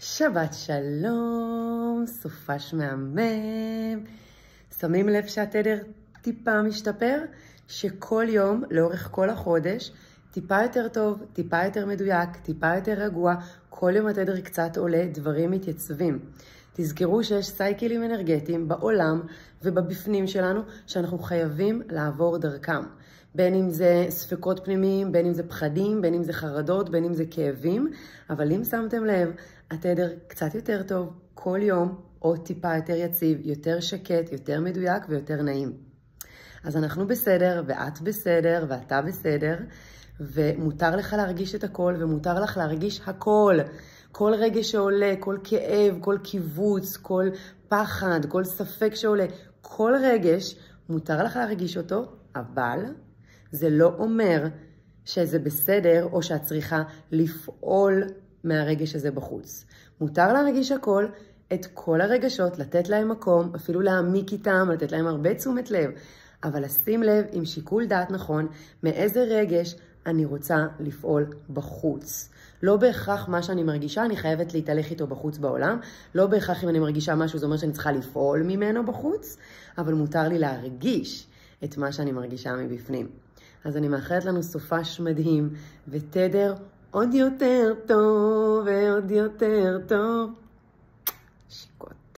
שבת שלום, סופש מהמם. שמים לב שהתדר טיפה משתפר? שכל יום, לאורך כל החודש, טיפה יותר טוב, טיפה יותר מדויק, טיפה יותר רגוע, כל יום התדר קצת עולה, דברים מתייצבים. תזכרו שיש סייקלים אנרגטיים בעולם ובבפנים שלנו שאנחנו חייבים לעבור דרכם. בין אם זה ספקות פנימיים, בין אם זה פחדים, בין אם זה חרדות, בין אם זה כאבים. אבל אם שמתם לב, התדר קצת יותר טוב כל יום, או טיפה יותר יציב, יותר שקט, יותר מדויק ויותר נעים. אז אנחנו בסדר, ואת בסדר, ואתה בסדר, ומותר לך להרגיש את הכל, ומותר לך להרגיש הכל. כל רגע שעולה, כל כאב, כל קיבוץ, כל פחד, כל ספק שעולה, כל רגש, מותר לך להרגיש אותו, אבל זה לא אומר שזה בסדר או שאת צריכה לפעול מהרגש הזה בחוץ. מותר להרגיש הכל, את כל הרגשות, לתת להם מקום, אפילו להעמיק איתם, לתת להם הרבה תשומת לב, אבל לשים לב עם שיקול דעת נכון מאיזה רגש אני רוצה לפעול בחוץ. לא בהכרח מה שאני מרגישה, אני חייבת להתהלך איתו בחוץ בעולם. לא בהכרח אם אני מרגישה משהו, זה אומר שאני צריכה לפעול ממנו בחוץ, אבל מותר לי להרגיש את מה שאני מרגישה מבפנים. אז אני מאחלת לנו סופש מדהים, ותדר עוד יותר טוב ועוד יותר טוב.